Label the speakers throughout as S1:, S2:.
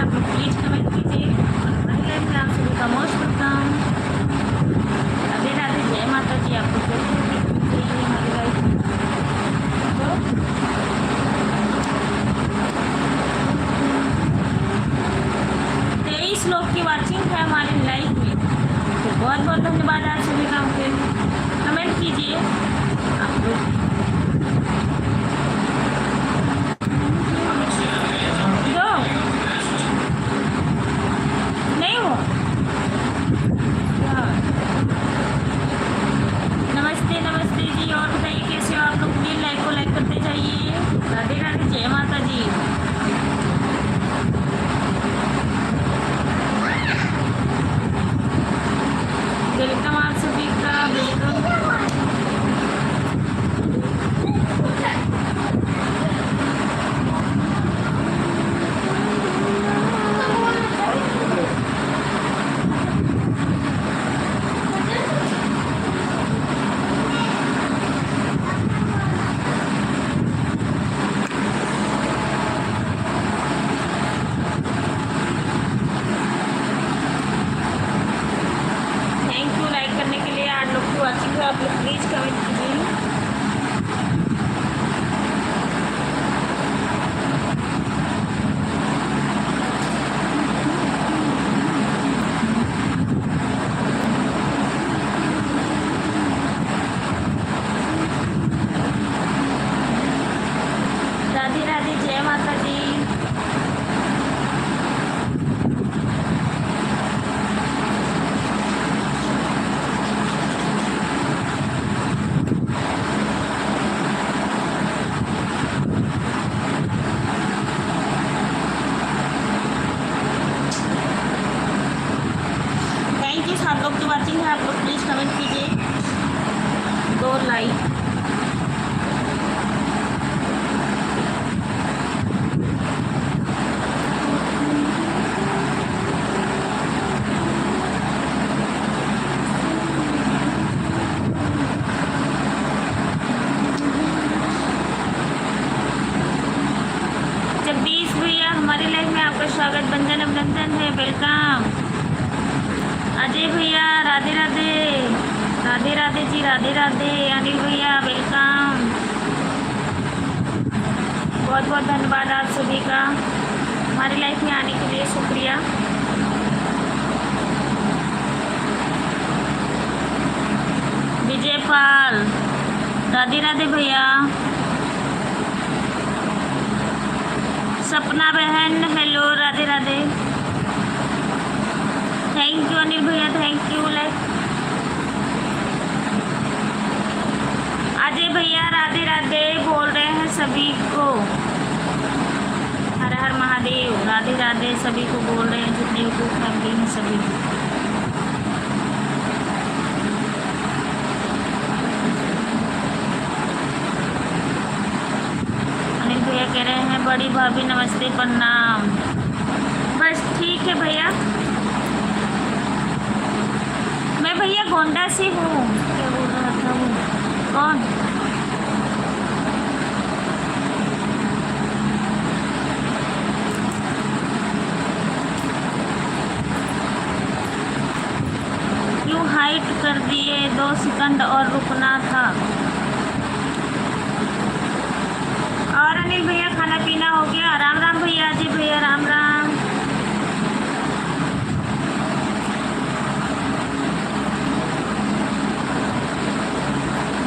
S1: आप लोग please comment कीजिए और हमारी लाइफ में आप सभी का मोस्ट वेलकम। राधे राधे, जय माता जी। आपको कैसी चाहिए हमारी लाइफ में? तो 23 लोग की वॉचिंग है हमारी लाइफ में, तो बहुत बहुत धन्यवाद आप सभी का। कमेंट कीजिए आप लोग। नहीं हो नमस्ते नमस्ते जी, और बताइए कैसे हो आप लोग? प्लीज लाइक को लाइक करते जाइए। राधे राधे, जय माता जी। वेलकम आप सभी का, वेलकम। थैंक यू लाइक करने के लिए। 8 लोग की वॉचिंग है, आप लोग प्लीज कमेंट कीजिए। राधे राधे, जय माता जी। Thank you. 7 लोग की वॉचिंग है, आप लोग प्लीज कमेंट कीजिए। 2 लाइक। जगदीश भैया, हमारी लाइफ में आपका स्वागत, बंधन अभिनंदन है, वेलकम। अजय भैया, राधे राधे। राधे राधे जी, राधे राधे। अनिल भैया, वेलकम। बहुत बहुत धन्यवाद आप सभी का हमारी लाइफ में आने के लिए, शुक्रिया। विजय पाल, राधे राधे भैया। सपना बहन, hello, Radhe Radhe. Thank you Anil भैया, थैंक यू लाइक। अजय भैया, राधे राधे बोल रहे हैं सभी को। हर हर महादेव, राधे राधे सभी को बोल रहे हैं, जितने यूट्यूब फैमिली हैं सभी को। अनिल भैया कह रहे हैं बड़ी भाभी नमस्ते प्रणाम। बस ठीक है भैया, मैं भैया गोंडा से हूँ। क्या बोल रहा था वो? कौन? क्यों हाइट कर दिए? 2 सेकंड और रुकना था। और अनिल भैया खाना पीना हो गया? राम राम भैया, अजय भैया, राम राम।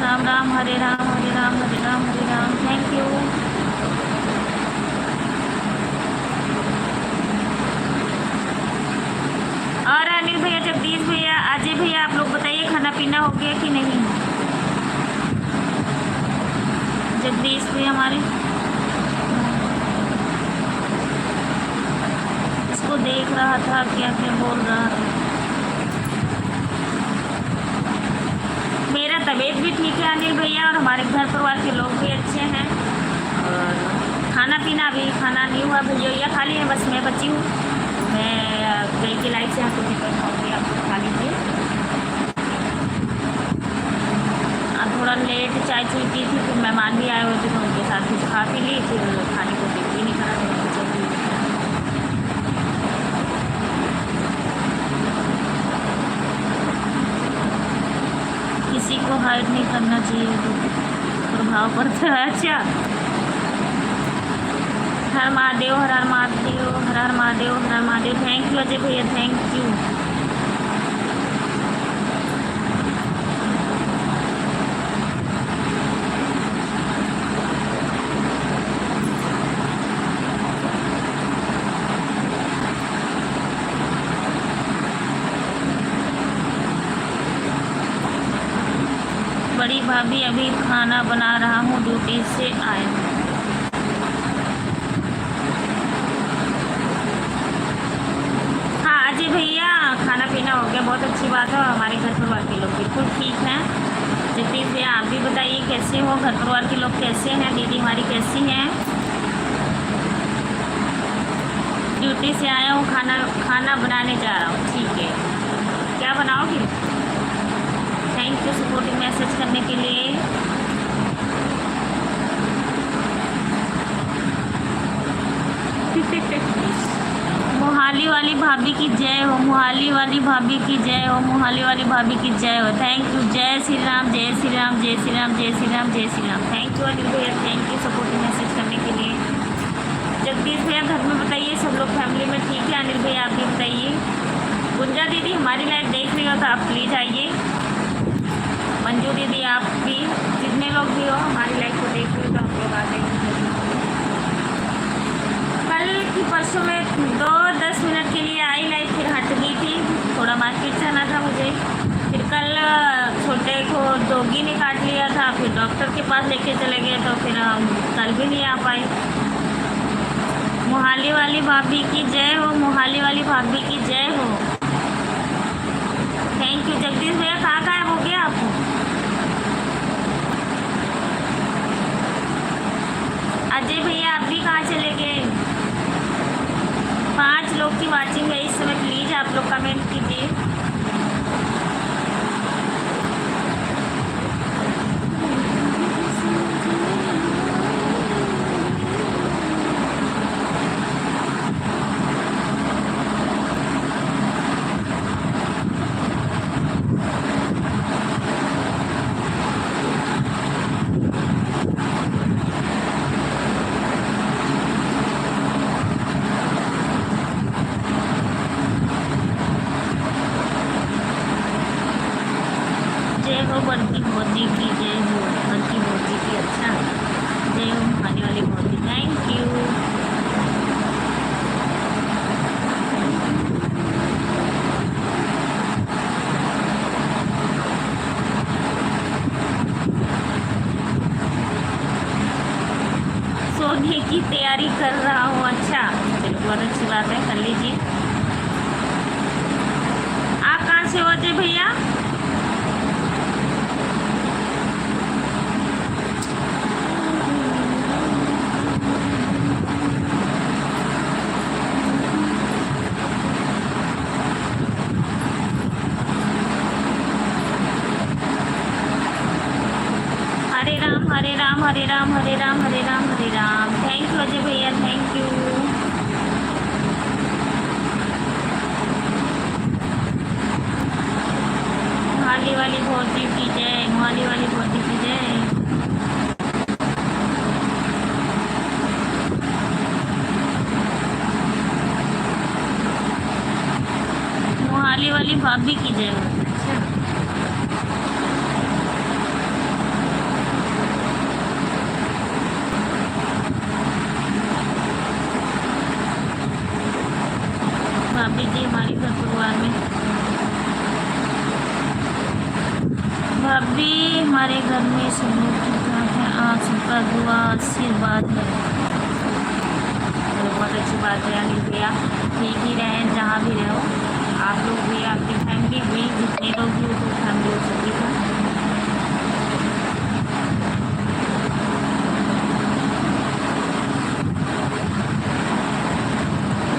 S1: राम राम, हरे राम हरे राम हरे राम हरे राम। Thank you. और अनिल भैया, जगदीश भैया, अजय भैया, आप लोग बताइए खाना पीना हो गया कि नहीं? जगदीश भैया हमारे, इसको देख रहा था क्या क्या बोल रहा था। मेरा तबीयत भी ठीक है अनिल भैया, और हमारे घर परिवार के लोग भी अच्छे हैं। और खाना पीना अभी खाना नहीं हुआ भैया, खाली है बस मैं बची हूँ। मैं कल की लाइफ से आपको टिकट खाऊँगी, आप लोग खा लीजिए। थोड़ा लेट चाय चुई पी थी, फिर मेहमान भी आए हुए थे तो उनके साथ कुछ खा पी ली, फिर खाने को देख भी नहीं करा। किसी को हाइड नहीं करना चाहिए, तो प्रभाव पड़ता है। अच्छा, हर महादेव, हर हर महादेव, हर हर महादेव, हर हर महादेव। थैंक यू अजय भैया, थैंक यू। बड़ी भाभी अभी खाना बना रहा हूँ, ड्यूटी से आए। हाँ अजय भैया, खाना पीना हो गया, बहुत अच्छी बात है। हमारे घर परिवार के लोग बिल्कुल ठीक हैं। जगदीश भैया आप भी बताइए कैसे हो, घर परिवार के लोग कैसे हैं, दीदी हमारी कैसी हैं। ड्यूटी से आया हूँ, खाना बनाने जा रहा हूँ। ठीक है, क्या बनाओगी? थैंक यू सपोर्टिंग मैसेज करने के लिए। मोहाली वाली भाभी की जय हो, मोहाली वाली भाभी की जय हो, मोहाली वाली भाभी की जय हो। Thank you. जय श्री राम, जय श्री राम, जय श्री राम, जय श्री राम, जय श्री राम। थैंक यू अनिल भैया, थैंक यू सपोर्टिंग मैसेज करने के लिए। जगदीश भैया घर में बताइए सब लोग फैमिली में ठीक है। अनिल भैया आप भी बताइए। गुंजा दीदी हमारी लाइफ देख रही हो तो आप प्लीज़ आइए। मंजू दीदी आप भी, जितने लोग भी हो हमारी लाइफ को देख रहे हो तो आप लोग आ जाइए। कल की परसों में 2-10 मिनट के लिए आई लाइफ, फिर हट गई थी, थोड़ा मार्केट जाना था मुझे। फिर कल छोटे को डॉगी ने काट लिया था, फिर डॉक्टर के पास लेके चले गए, तो फिर हम कल भी नहीं आ पाए। मोहाली वाली भाभी की जय हो, मोहाली वाली भाभी की जय हो। Thank you. जगदीश भैया कहाँ गायब हो गया आप? अजय भैया आप भी कहाँ चले गए? 5 लोग की वाचिंग है इस समय, प्लीज़ आप लोग कमेंट कीजिए। बड़की मोदी की जय हो, बड़की मोदी की। अच्छा, जय हो आने वाली मोदी। Thank you. सोने की तैयारी कर रहा हूँ। अच्छा चलो, बहुत अच्छी बात है, कर लीजिए। आप कहाँ से हो अजय भैया? हरे राम, हरे राम, हरे राम, हरे राम, हरे राम, हरे राम। थैंक यू अजय भैया, थैंक यू। मोहाली वाली भौजी की जय, मोहाली वाली भौजी की जय। मोहाली वाली भाभी की जय। अच्छा, भाभी जी हमारे घर परिवार में, भाभी हमारे घर में सब लोग ठीक ठाक है, आप सबका दुआ आशीर्वाद है। बहुत अच्छी बात है अनिल भैया, ठीक ही रहें जहाँ भी रहो। आप लोग भी, आपकी फैमिली भी, जितने लोग भी हो तो फैमिली हो सभी का।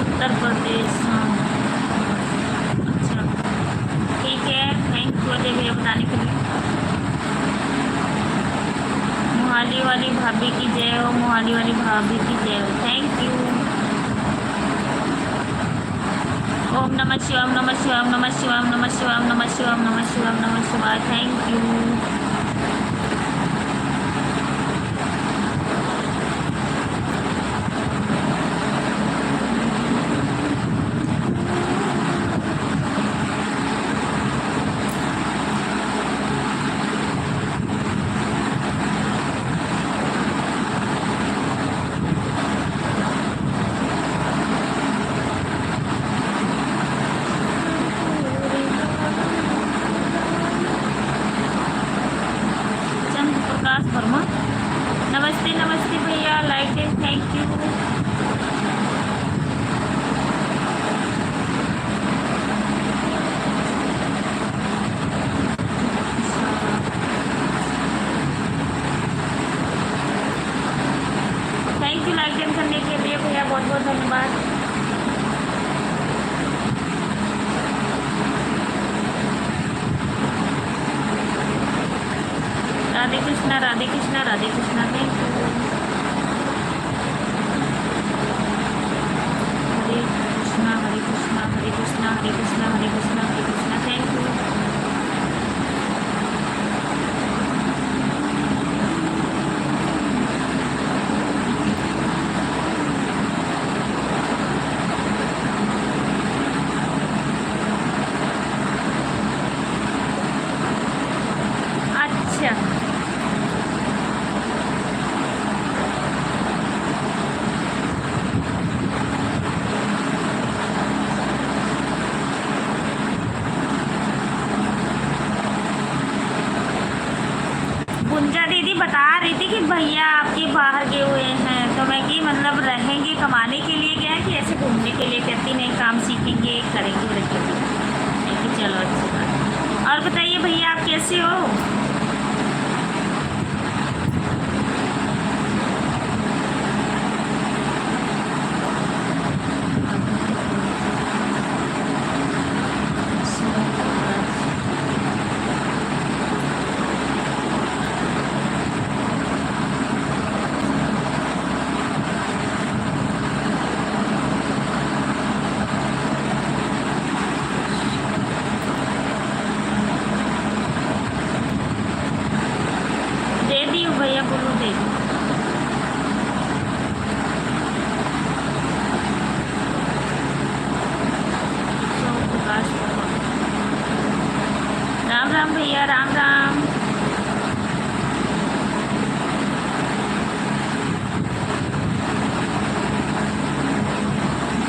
S1: उत्तर प्रदेश, अच्छा ठीक है, थैंक यू अजय भैया बताने के लिए। मोहाली वाली भाभी की जय हो, मोहाली वाली भाभी की जय हो। Thank you. ओम नमः शिवाय, ओम नमः शिवाय, ओम नमः शिवाय, ओम नमः शिवाय, ओम नमः शिवाय, ओम नमः शिवाय, ओम नमः शिवाय। Thank you. चंद्र प्रकाश वर्मा, नमस्ते नमस्ते भैया, like and thank you. Thank you like and करने के लिए भैया, बहुत बहुत धन्यवाद। राधे कृष्णा, राधे कृष्णा, राधे कृष्णा। Thank you. हरे कृष्णा, हरे कृष्णा, हरे कृष्णा, हरे कृष्णा, हरे कृष्णा, हरे कृष्णा। Thank you. अच्छा, गुंजा दीदी बता रही थी कि भैया आपके बाहर गए हुए हैं, तो मैं कि मतलब रहेंगे कमाने के लिए क्या है कि ऐसे घूमने के लिए, कहती नहीं काम सीखेंगे करेंगे लड़के भी। मैं कि चलो अच्छी बात है। और बताइए भैया आप कैसे हो? दे दी हूँ भैया, बोलो दे दी। प्रकाश वर्मा, राम राम भैया, राम राम।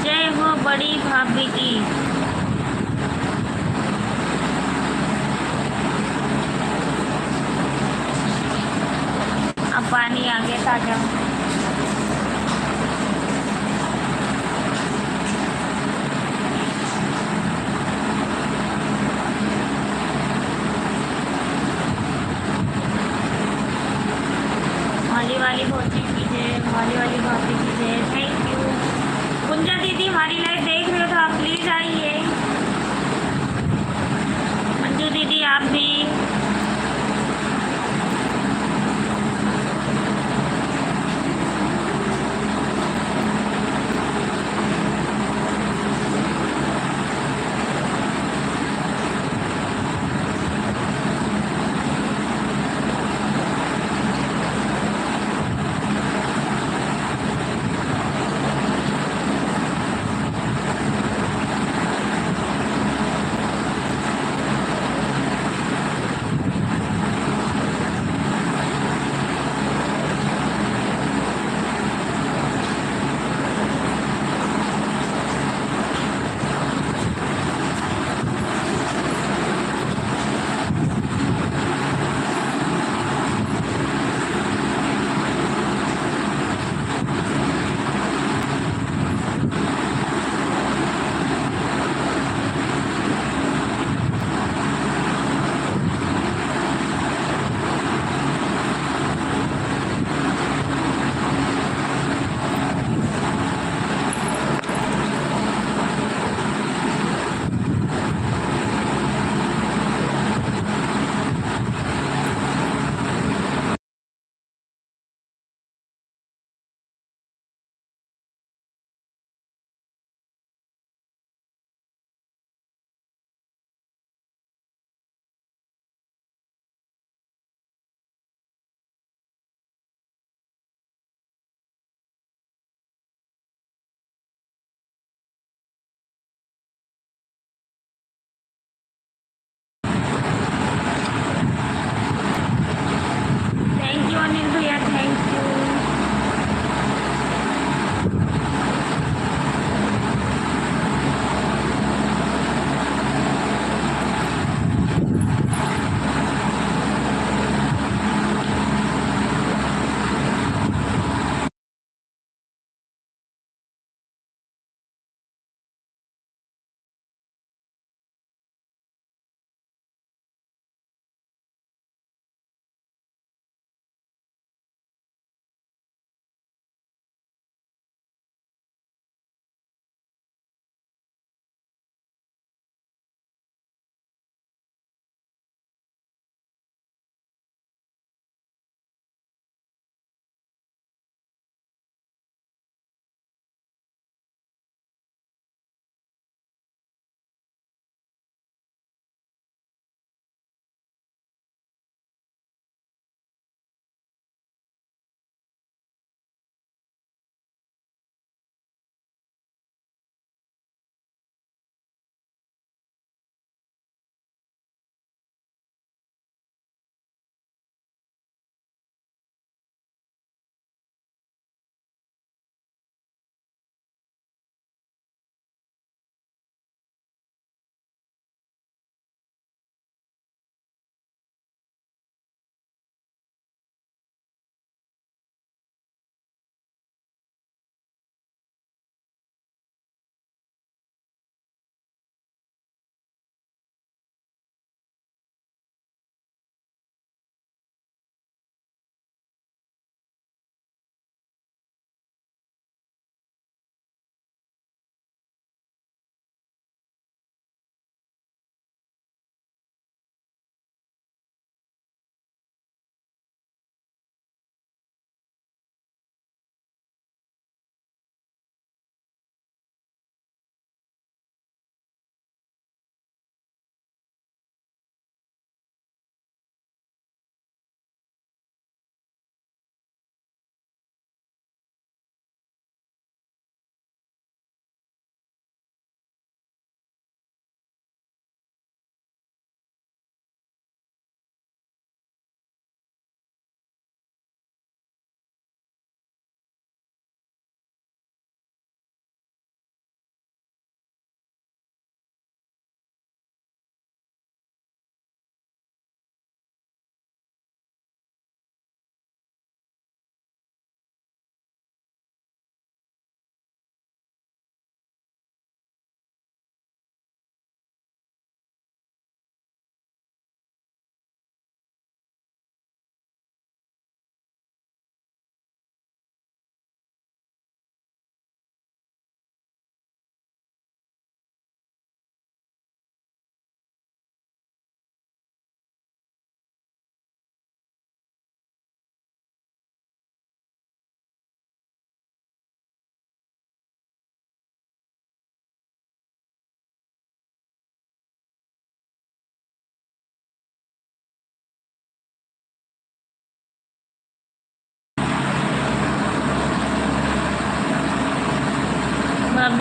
S1: जय हो बड़ी भाभी की। अब पानी आ गया ताजा। माली वाली भाभी की जय, माली वाली भाभी की जय। Thank you. गुंजा दीदी हमारी लाइव देख रहे हो तो आप प्लीज आइए। मंजू दीदी आप भी।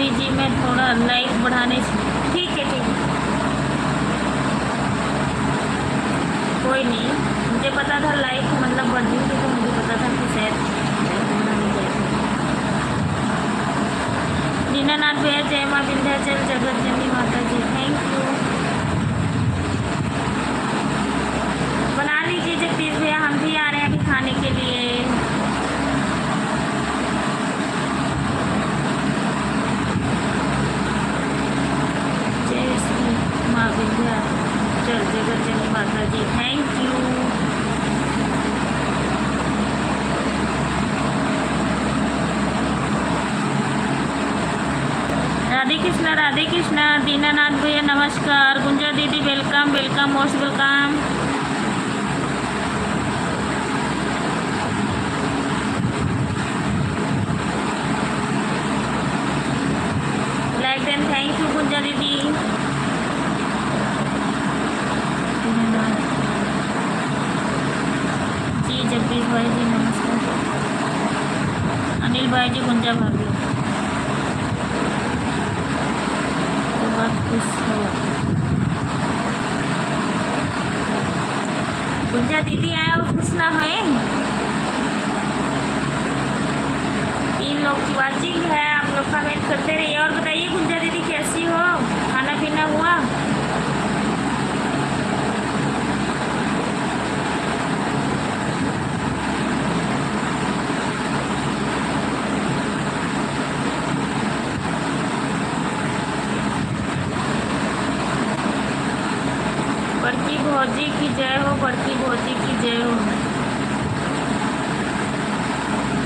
S1: भाभी जी मैं थोड़ा लाइक बढ़ाने, ठीक है ठीक है, कोई नहीं, मुझे पता था लाइक मतलब बढ़ जाएगी, तो मुझे पता था कि शायद दीनानाथ भैया जय माँ विंध्याचल जगत जननी माता जी, थैंक यू। बना लीजिए जगदीश भैया, हम भी आ रहे हैं अभी खाने के लिए। जय श्री माँ विंध्याचल जगत जननी माता जी, थैंक यू। राधे कृष्णा, दीनानाथ भैया नमस्कार, गुंजा दीदी welcome welcome, most welcome. Like then, thank you Gunja दीदी। जी जगदीश भाई जी नमस्कार, अनिल भाई जी, गुंजा भाभी गुंजा दीदी आया और खुश ना है। 3 लोग की वाचिंग है, आप लोग कमेंट करते रहिए और बताइए गुंजा दीदी कैसी हो, खाना पीना हुआ? बड़की भौजी की जय हो, बड़की भौजी की जय हो।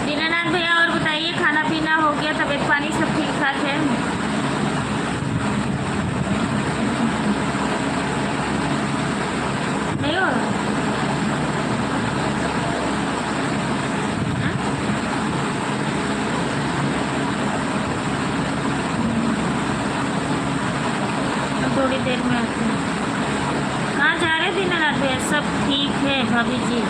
S1: दीनानाथ भैया और बताइए खाना पीना हो गया, तबीयत पानी सब ठीक ठाक है? नहीं हो रहा? थोड़ी देर में आते हैं। कहाँ जा रहे दीनानाथ भैया? सब ठीक है भाभी जी।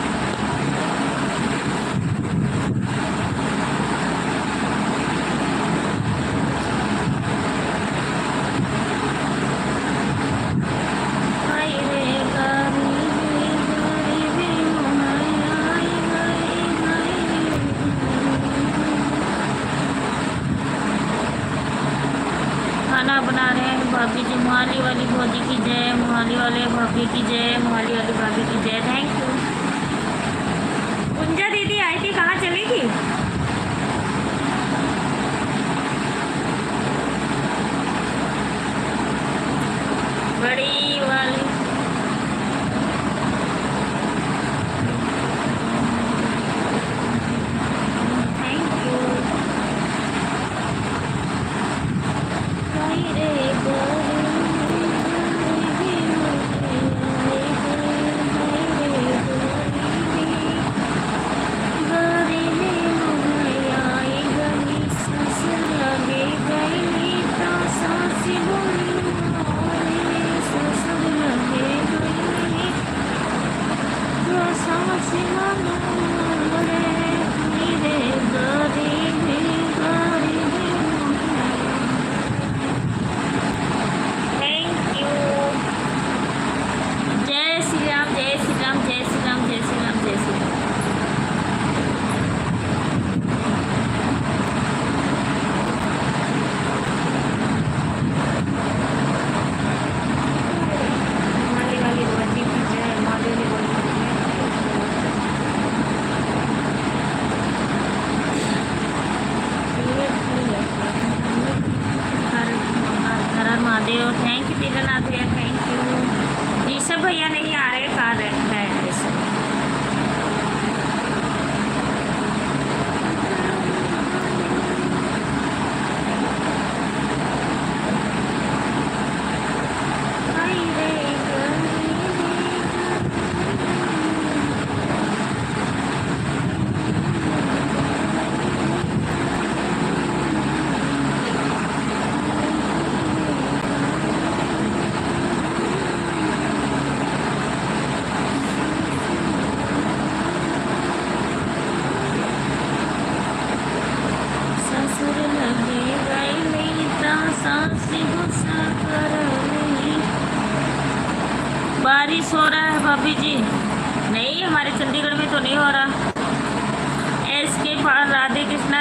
S1: खाना बना रहे हैं भाभी जी, मोहाली वाली भौजी की जय, मोहाली वाले भाभी की जय, मोहाली वाली भाभी की जय, थैंक यू। गुंजा दीदी आई थी, कहाँ चली थी? बड़ी वाली thank you.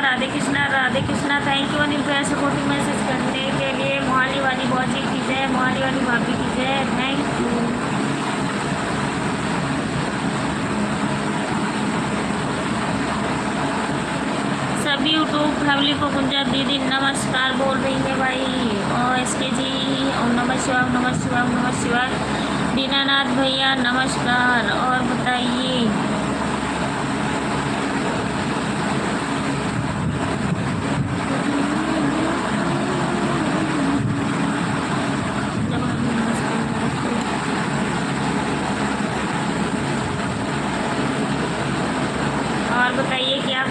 S1: Radhe Krishna. Thank you Anil भैया सपोर्टिंग मैसेज करने के लिए। मोहाली वाली बॉजी की जय, मोहाली वाली भाभी की जय, थैंक यू। सभी यूट्यूब फैमिली को गुंजा दीदी नमस्कार बोल रही है भाई। और इसके जी ओम नमः शिवाय, ओम नमः शिवाय, ओम नमः शिवाय। दीनानाथ भैया नमस्कार। और बताइए क्या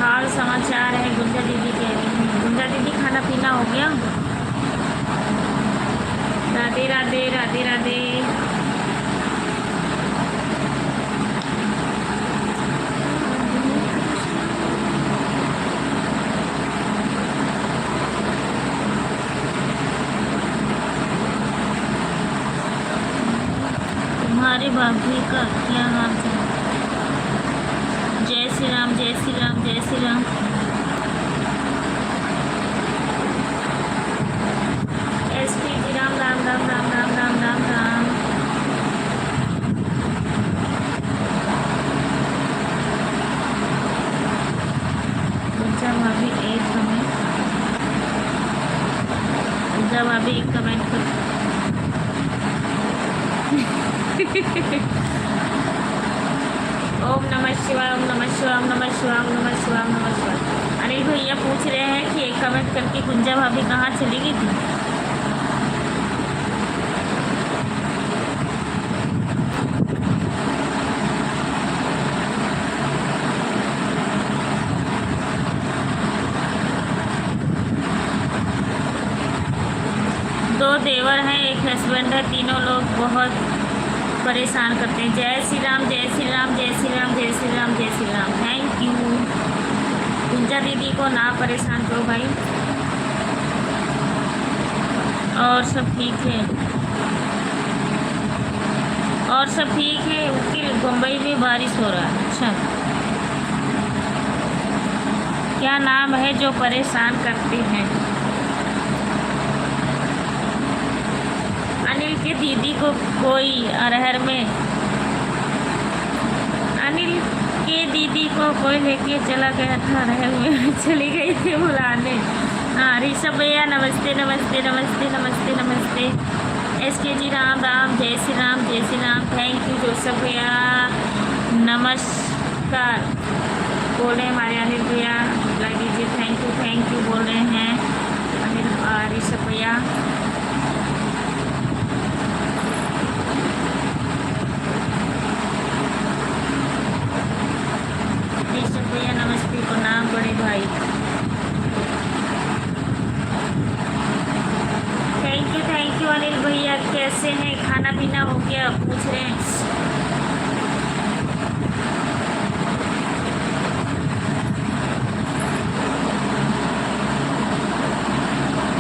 S1: हाल समाचार है गुंजा दीदी के। गुंजा दीदी खाना पीना हो गया? राधे राधे राधे राधे। तुम्हारे भाभी का क्या नाम है? जय श्री राम, जय श्री राम, जय श्री राम। एसपी जी राम राम राम राम राम राम राम राम। गुंजा भाभी एक कमेंट, गुंजा भाभी एक कमेंट कर। ओम नमः शिवाय, ओम नमः शिवाय, ओम नमः शिवाय, ओम नमः शिवाय, ओम नमः शिवाय। अनिल भैया पूछ रहे हैं कि एक कमेंट करके गुंजा भाभी कहाँ चली गई थी? दो देवर हैं, एक हस्बैंड है, तीनों लोग बहुत परेशान करते हैं। जय श्री राम, जय श्री राम, जय श्री राम, जय श्री राम, जय श्री राम। Thank you. गुंजा दीदी को ना परेशान करो भाई। और सब ठीक है, और सब ठीक है। उसकी मुंबई में बारिश हो रहा है। अच्छा, क्या नाम है जो परेशान करते हैं? अनिल के दीदी को कोई अरहर में, अनिल के दीदी को कोई लेके चला गया था, अरहर में चली गई थी बुलाने। हाँ ऋषभ भैया नमस्ते नमस्ते नमस्ते नमस्ते नमस्ते। एसके जी राम राम, जय श्री राम, जय Shri Ram. Thank you Joseph भैया नमस्कार बोल रहे हैं हमारे अनिल भैया। लाइक दीजिए, थैंक यू बोल रहे हैं अनिल ऋषभ भैया। भैया नमस्ते को नाम बड़े भाई। थैंक यू अनिल भैया। कैसे हैं? खाना पीना हो गया? पूछ रहे हैं।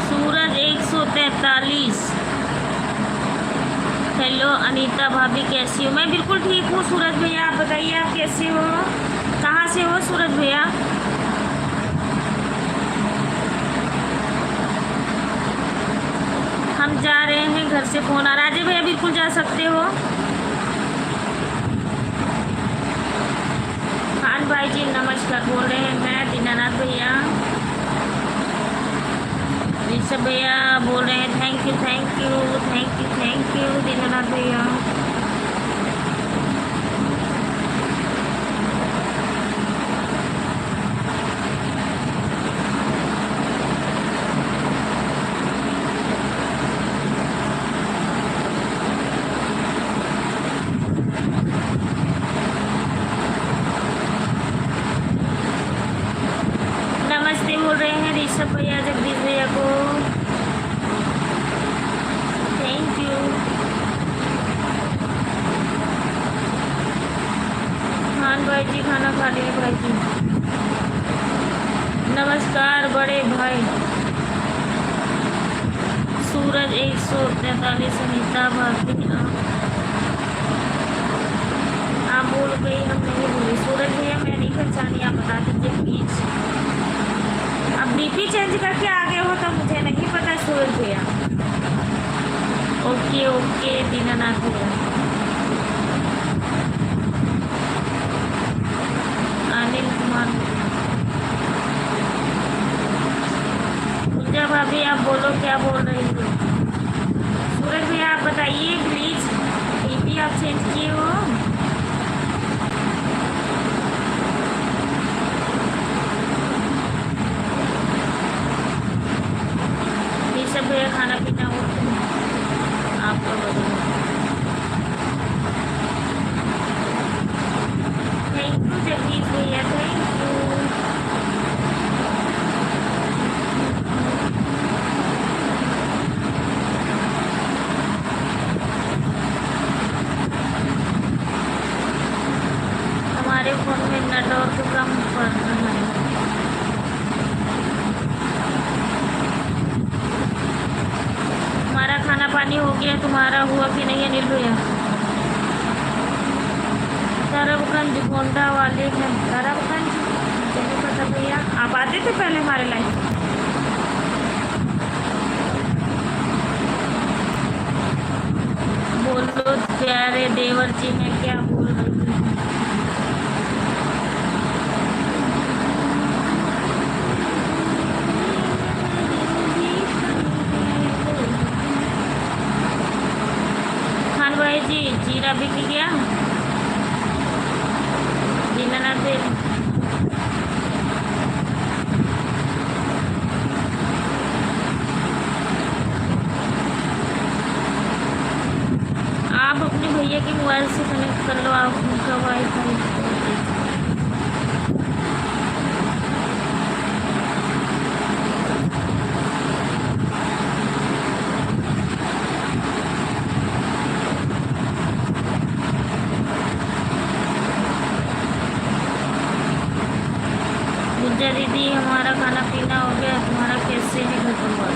S1: सूरज 143। हेलो अनीता भाभी कैसी हो? मैं बिल्कुल ठीक हूँ सूरज भैया, आप बताइए आप कैसे हो? कहाँ से हो सूरज भैया? हम जा रहे हैं, घर से फोन आ रहा है। राजे भैया बिल्कुल जा सकते हो। खान भाई जी नमस्कार बोल रहे हैं। मैं दीनानाथ भैया, ऋषभ भैया बोल रहे हैं। Thank you thank you thank you thank you Dinanath भैया। बोल रहे हैं ऋषभ भैया, जगदीश भैया को थैंक यू। खान भाई जी खाना खा लिए भाई जी। नमस्कार बड़े भाई। सूरज 143। अनीता भाभी आप बोल गई, हम नहीं बोले। सूरज भैया मैं नहीं पहचानी, आप बता दीजिए प्लीज़। चेंज करके आ गए हो तो मुझे नहीं पता सूरज भैया। ओके ओके दीनानाथ भैया। अनिल कुमार पूजा भाभी आप बोलो क्या बोल रही हो। सूरज भैया आप बताइए प्लीज, डीपी आप चेंज किए हो? सब भैया खाना पीना हो आपको बताओ। थैंक यू जगदीश भैया, थैंक यू। हमारे फोन में नेटवर्क कम पड़ रहा है। हमारा खाना पानी हो गया, तुम्हारा हुआ कि नहीं अनिल भैया? तरबगंज गोंडा वाले हैं। तरबगंज मुझे नहीं पता भैया, आप आते थे पहले हमारे लाइफ? बोलो प्यारे देवर जी, मैं क्या बोल रही हूँ। भाई जी जीरा बिक गया दीनानाथ देव। आप अपने भैया के मोबाइल से कनेक्ट कर लो, आप उनका वाईफाई। दीदी हमारा खाना पीना हो गया, तुम्हारा कैसे है घर परिवार?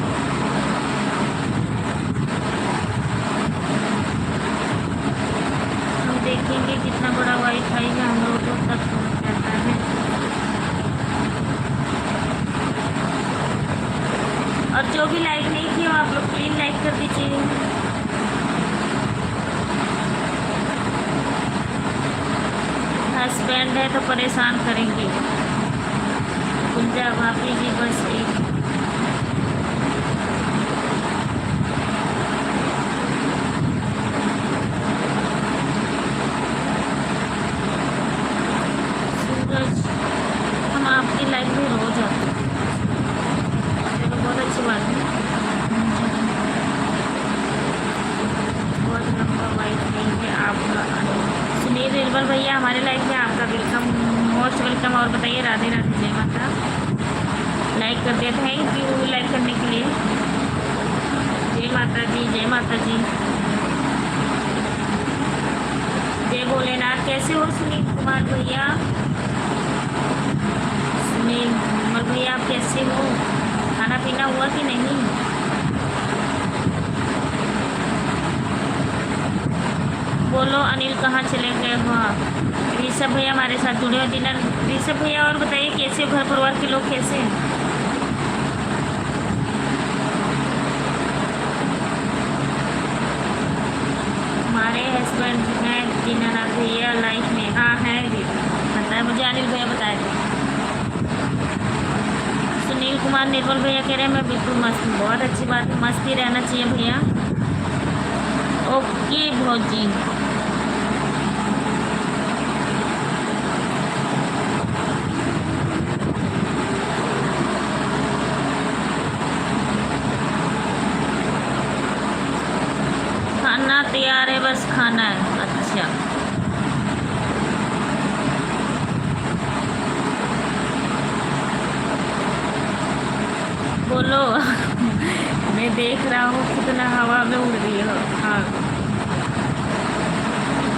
S1: हम देखेंगे कितना बड़ा वाईफाई है, हम लोगों तक पहुँच जाता है। और जो भी लाइक नहीं किया आप लोग प्लीज लाइक कर दीजिए। हस्बैंड है तो परेशान करेंगे। गुंजा भाभी जी बस एक सूरज, हम आपकी लाइफ में रोज आते हैं, चलो बहुत अच्छी बात है। बहुत लंबा वाइफ नहीं है आपका। सुनील निर्मल भैया हमारे लाइफ में आपका वेलकम, मोस्ट वेलकम। और बताइए राधे राधे, जय माता। लाइक कर दिया, थैंक यू लाइक करने के लिए। जय माता जी, जय माता जी, जय भोलेनाथ। कैसे हो सुनील कुमार भैया? सुनील कुमार भैया आप कैसे हो? खाना पीना हुआ कि नहीं? बोलो अनिल कहाँ चले गए हो आप? ऋषभ भैया हमारे साथ जुड़े हो डिनर। ऋषभ भैया और बताइए कैसे घर परिवार के लोग कैसे हैं? हमारे हस्बैंड हैं दीनानाथ भैया लाइफ में। हाँ है पता है मुझे, अनिल भैया बताए थे। सुनील कुमार निर्मल भैया कह रहे हैं मैं बिल्कुल मस्त हूँ। बहुत अच्छी बात है, मस्त ही रहना चाहिए भैया। ओके भौजी, खाना तैयार है, बस खाना है। अच्छा बोलो मैं देख रहा हूँ कितना हवा में उड़ रही हो। हाँ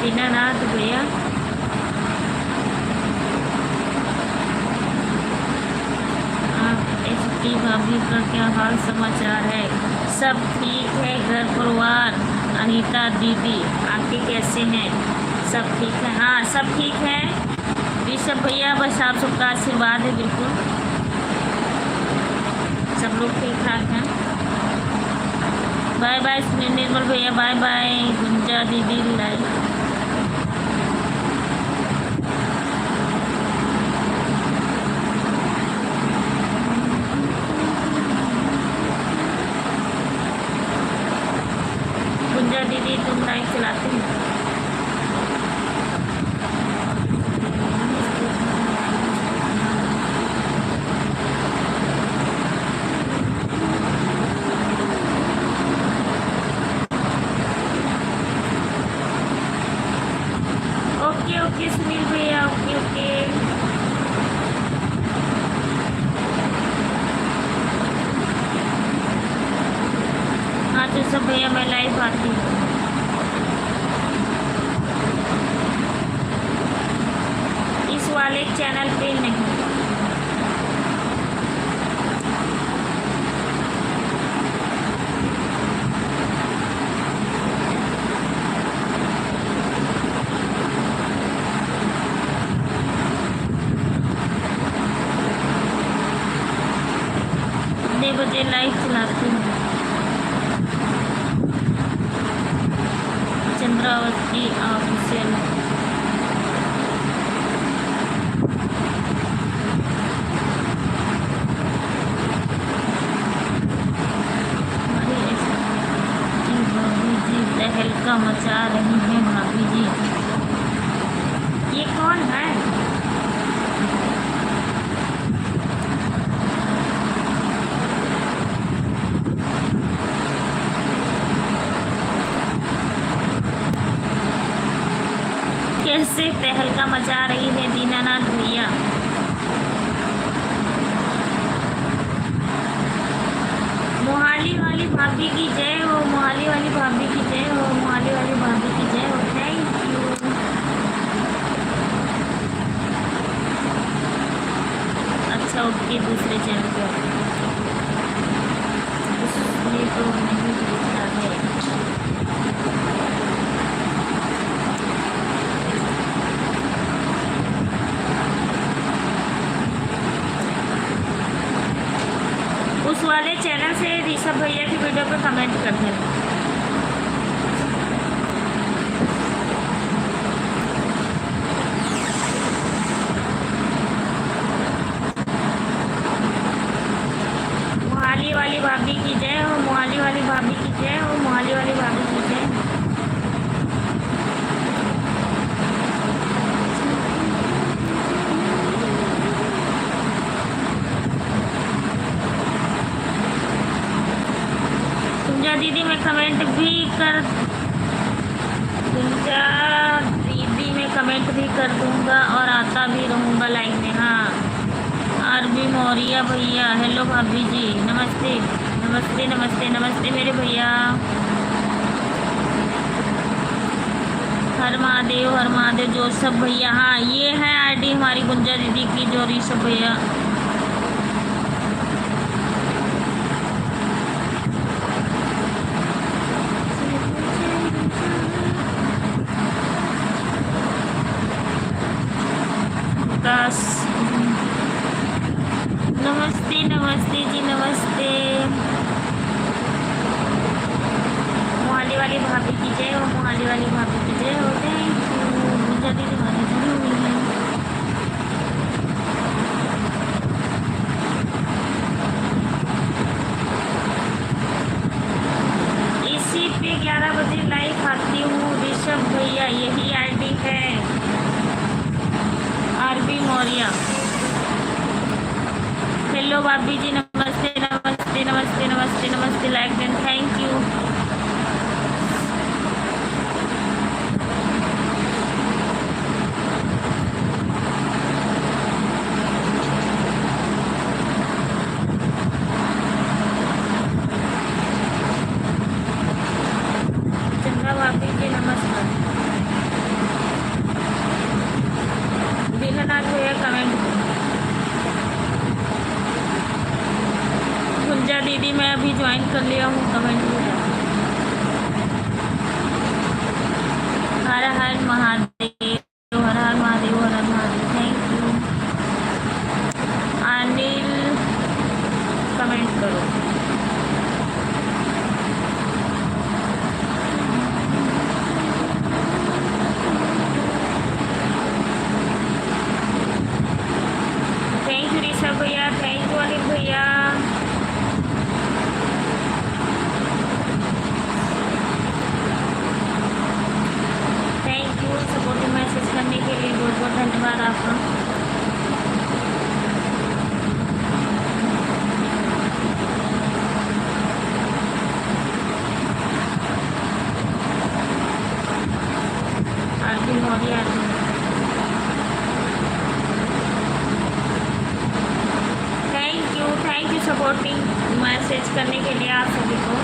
S1: दीनानाथ भैया आप एसपी भाभी का क्या हाल समाचार है? सब ठीक है घर परिवार। अनीता दीदी आपके कैसे हैं? सब ठीक है? हाँ सब ठीक है। ऋषभ भैया बस आप सबका आशीर्वाद है बिल्कुल। सब लोग ठीक ठाक हैं। बाय बाय निर्मल भैया, बाय बाय गुंजा दीदी लाइक। गुंजा दीदी तुम लाइक चलाती हो? ओके ओके सुनील भैया, ओके ओके। हाँ तो सब भैया मैं लाइव आती हूँ। इस वाले चैनल पे नहीं। कितने बजे लाइव चलाती हूँ? चंद्रावती ऑफिशियल। भाभी जी तहलका मचा रही है भाभी जी। ये कौन है? कैसे तहलका मचा रही है दीनानाथ भैया? मोहाली वाली भाभी की जय हो, मोहाली वाली भाभी की जय हो, मोहाली वाली भाभी की जय हो। Thank you. अच्छा ओके, दूसरे चैनल पे इसलिए तो नहीं दिखता है। उस वाले चैनल से ऋषभ भैया की वीडियो पर कमेंट करते हैं। मोहाली वाली भाभी की जय हो, मोहाली वाली भाभी की जय हो, मोहाली वाली भाभी की जय हो। दीदी मैं कमेंट भी कर गुंजा दीदी मैं कमेंट भी कर दूंगा और आता भी रहूँगा लाइव में। हाँ आरबी मौर्या भैया, हेलो भाभी जी, नमस्ते नमस्ते नमस्ते नमस्ते मेरे भैया। हर महादेव जो सब भैया। हाँ ये है आईडी हमारी गुंजा दीदी की, जो ऋषभ भैया। नमस्ते नमस्ते जी, नमस्ते। मोहाली वाली भाभी की जय हो, मोहाली वाली भाभी की जय हो। Thank you. गुंजा दीदी हमारी जुड़ी हुई है। इसी पे 11 बजे लाइव आती हूँ ऋषभ भैया, यही आईडी है आरबी मौर्या। हेलो भाभी जी, नमस्ते नमस्ते नमस्ते नमस्ते नमस्ते। Like then, thank you. Chandra भाभी जी नमस्कार। दीनानाथ भैया कमेंट। गुंजा दीदी मैं अभी ज्वाइन कर लिया हूँ, कमेंट किया। हर हर महादेव, हर हर महादेव, हर हर Mahadev. Thank you. Anil comment करो। भैया, थैंक यू अनिल भैया। थैंक यू सपोर्टिव मैसेज करने के लिए, बहुत बहुत धन्यवाद आपका। Aarti Maurya, thank you supporting message करने के लिए आप सभी को।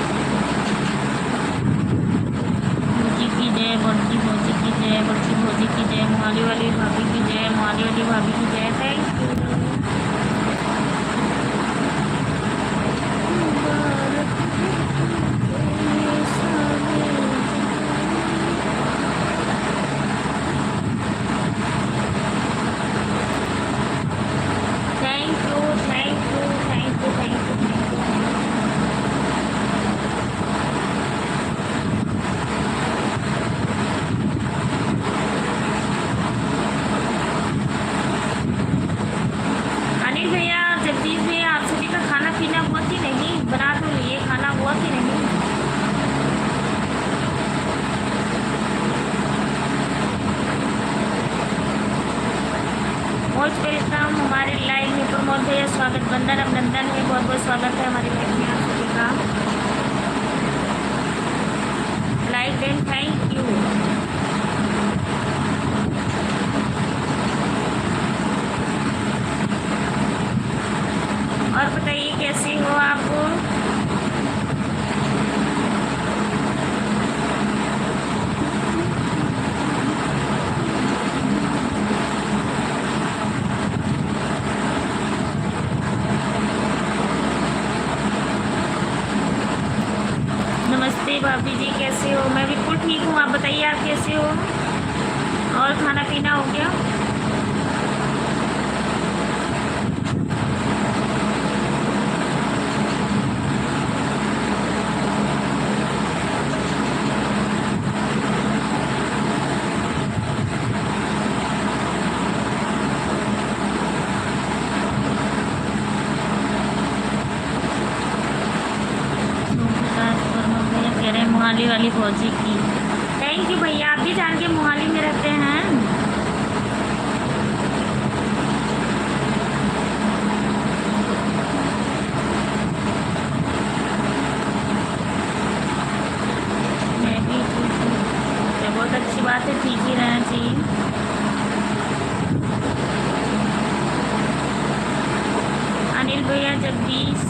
S1: भोजी की जय, बड़की भोजी की जय, बड़की भोजी की जय, मोहाली वाली भाभी की जय, मोहाली वाली भाभी की जय। Thank you. मोस्ट वेलकम हमारे लाइव में प्रमोद भैया, स्वागत, वंदन अभिनंदन है, बहुत बहुत स्वागत है हमारी लाइव में आप सभी का। Like and thank you. और बताइए कैसे हो आप? नमस्ते भाभी जी, कैसे हो? मैं बिल्कुल ठीक हूँ, आप बताइए आप कैसे हो? और खाना पीना हो गया? मोहाली वाली फौजी की थैंक यू भैया। आप भी जान के मोहाली में रहते हैं? मैं भी ठीक हूँ, बहुत अच्छी बात है, ठीक ही रहना चाहिए। अनिल भैया, जगदीश,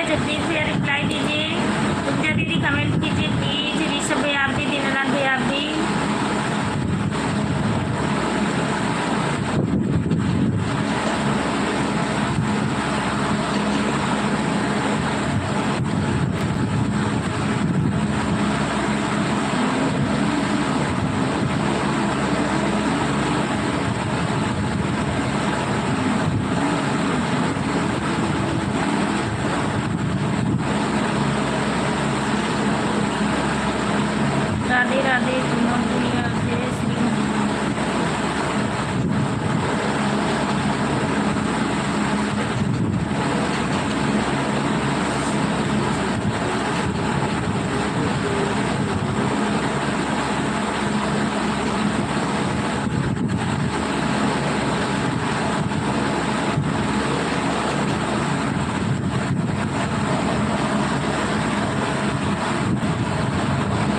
S1: जगदीश भैया रिप्लाई दीजिए, पूजा दीदी कमेंट कीजिए प्लीज, ऋषभ भैया आप भी, दीनानाथ भैया आप भी। राधे राधे, जय श्री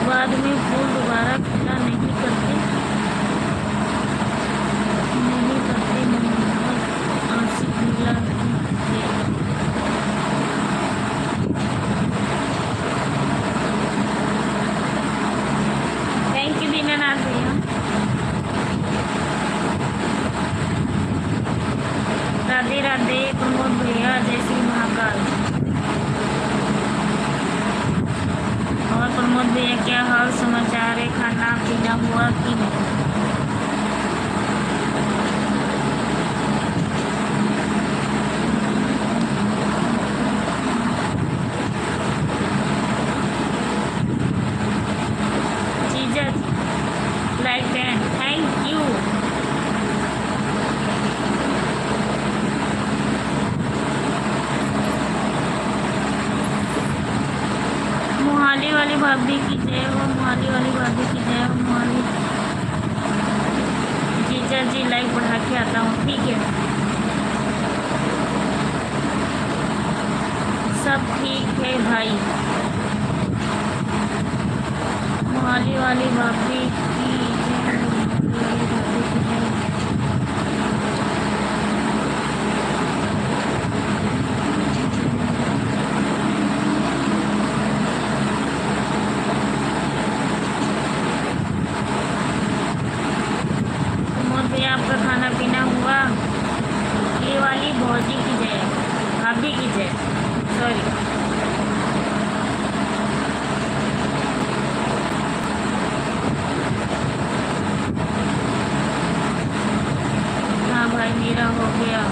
S1: बाद में फूल दोबारा खिला नहीं करते मोहम्मद आसिफ मिला थैंक यू दीनानाथ भैया। राधे राधे प्रमोद भैया, जय श्री महाकाल। और प्रमोद भैया क्या हाल समाचार है, खाना पीना हुआ कि नहीं? मोहाली वाली भाभी की जय हो, मोहाली वाली भाभी की जय हो, मोहाली। जीजा जी लाइक बढ़ा के आता हूँ, ठीक है। सब ठीक है भाई। मोहाली वाली भाभी की जय हो, मोहाली वाली भाभी की जय हो। आपका खाना पीना हुआ? ये वाली भौजी की जय, भाभी की जय, सॉरी। हाँ भाई मेरा हो गया।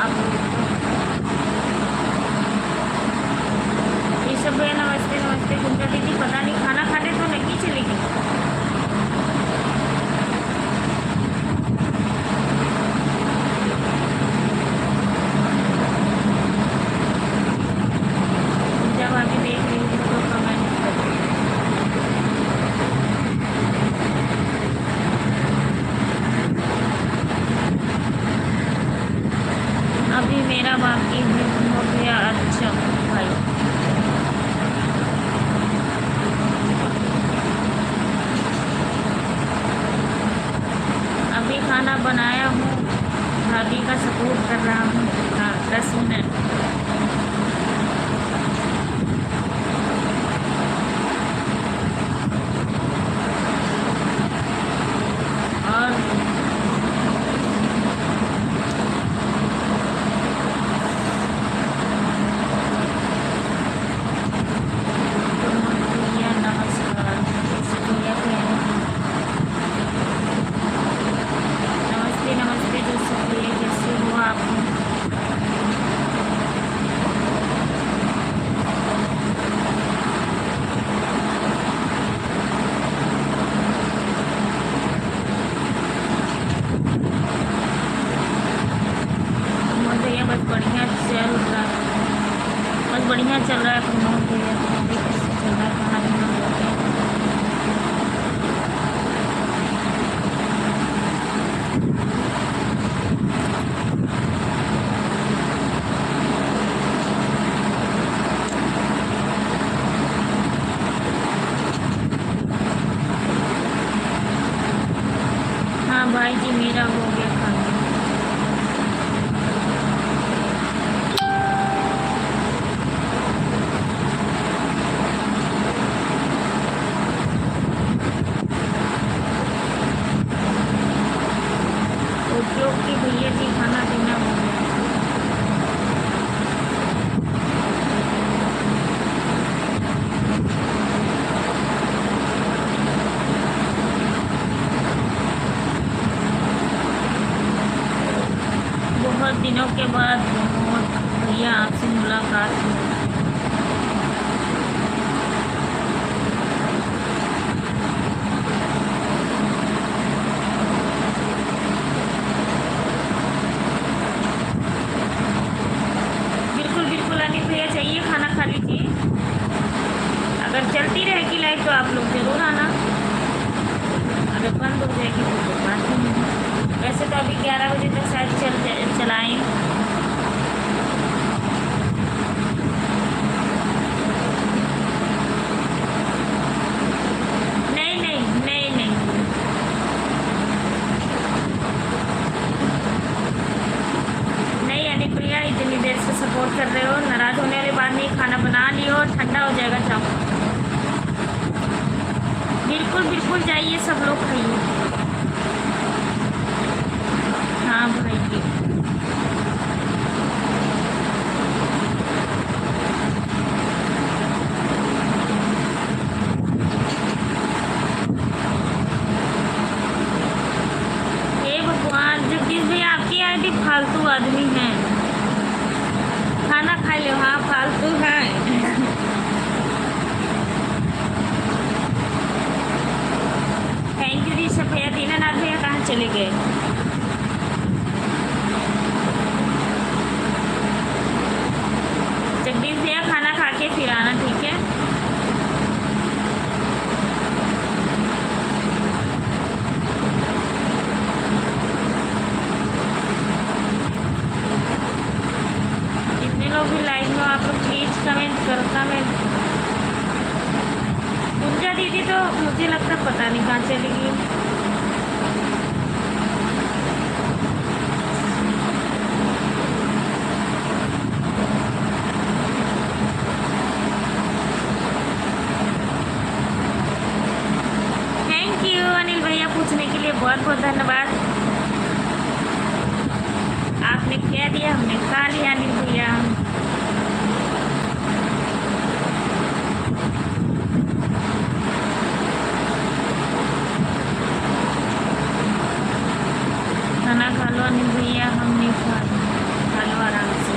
S1: आप ये सब है। नमस्ते नमस्ते गुंजा दीदी, पता नहीं खाना खाने तो नहीं चलेगी। अभी मेरा बाकी हो गया। अच्छा भाई, अभी खाना बनाया हूँ, भाभी का सपोर्ट कर रहा हूँ। हाँ 10 मिनट। बढ़िया चल रहा है प्रमोद भैया, कैसे चल रहा है खाना पीना हो गया? हाँ भाई जी मेरा हो गया खाना। ओके भैया जी खाना पीना हो गया। बहुत दिनों के बाद भैया आपसे मुलाकात हुई। भैया चाहिए खाना खा लीजिए। अगर चलती रहेगी लाइफ तो आप लोग ज़रूर आना, अगर बंद हो जाएगी तो कोई बात नहीं। वैसे तो अभी 11 बजे तक शायद चलाएँ। नहीं नहीं नहीं नहीं नहीं यानी प्रिया इतनी देर से सपोर्ट कर रहे हो, नाराज़ होने वाली बात नहीं। खाना बना लियो, ठंडा हो जाएगा चावल। बिल्कुल बिल्कुल जाइए, सब लोग खाइए। हाँ भाई जी हे भगवान, जगदीश भैया आपकी आईडी फालतू आदमी है। खाना खा लो। हाँ फालतू है। थैंक यू जी सब भैया। दीनानाथ भैया कहाँ चले गए? जगदीश भैया खाना खा के फिर आना, ठीक है? कमेंट। गुंजा दीदी तो मुझे लगता पता नहीं कहाँ चली गई। थैंक यू अनिल भैया, पूछने के लिए बहुत बहुत धन्यवाद। आपने कह दिया, हमने खा लिया अनिल भैया। खाना खा लो अनिल भैया, हमने खा लो आराम से।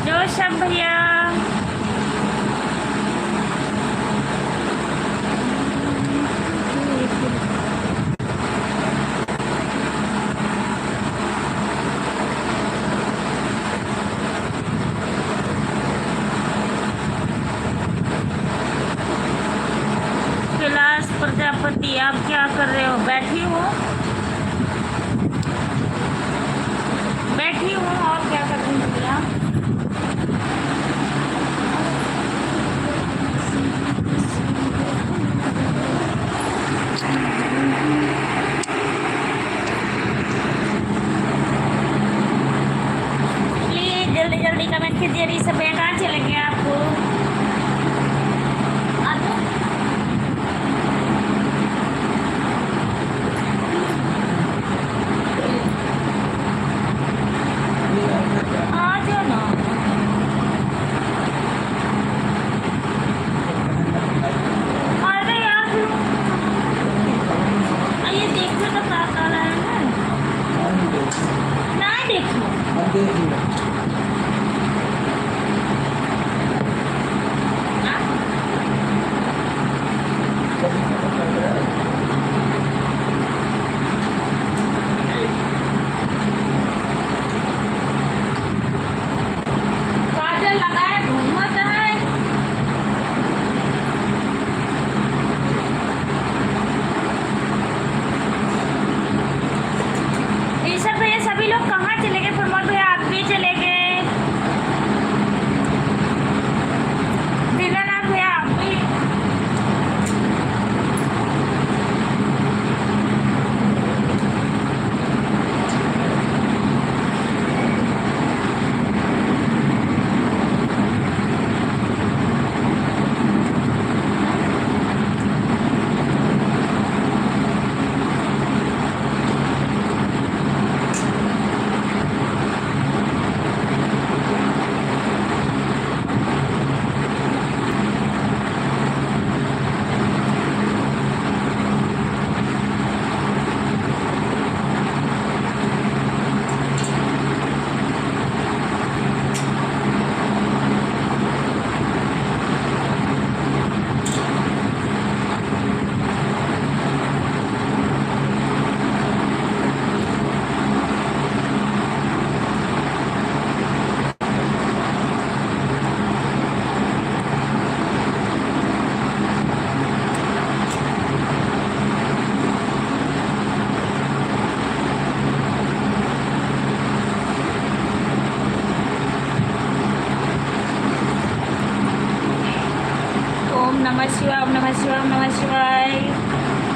S1: जोशम भैया, कैलाश प्रजापति, आप क्या कर रहे हो? बैठी हूँ और क्या कर रही हूँ भैया? प्लीज जल्दी जल्दी कमेंट कीजिए। रही सब कहाँ चलेंगे आपको?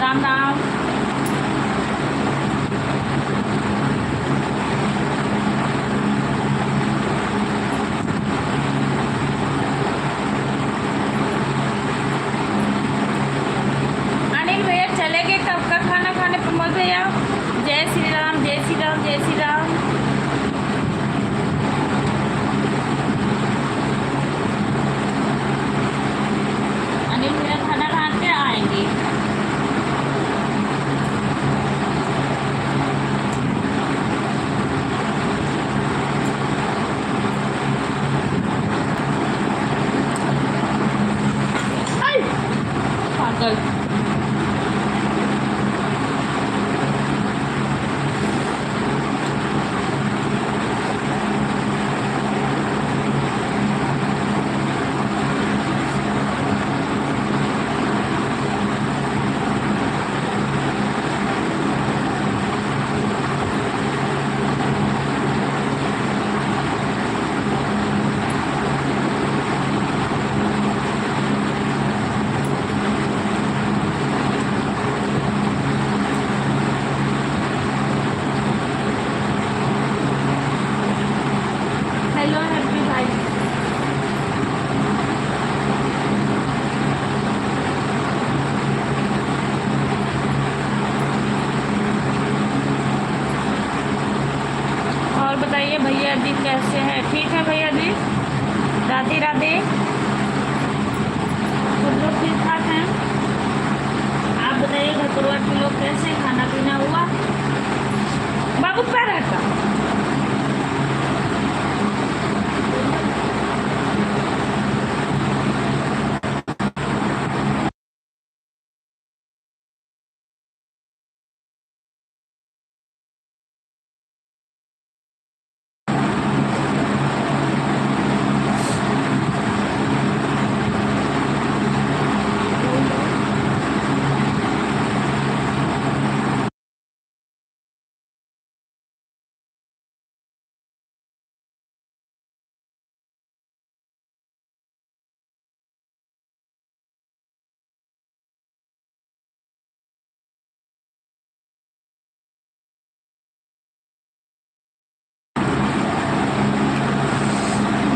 S1: राम राम। अनिल भैया चले गए, कब का खाना खाने प्रमोद भैया? जय श्री राम, जय श्री राम, जय श्री राम। अनिल भैया खाना खा के आएंगे। आई, पागल। हेलो हैप्पी भाई। और बताइए भैया जी कैसे हैं? ठीक है भैया जी, राधे राधे। सब लोग ठीक ठाक हैं? आप बताइए घर परिवार के लोग कैसे हैं? खाना पीना हुआ? बाबू पैर हटा।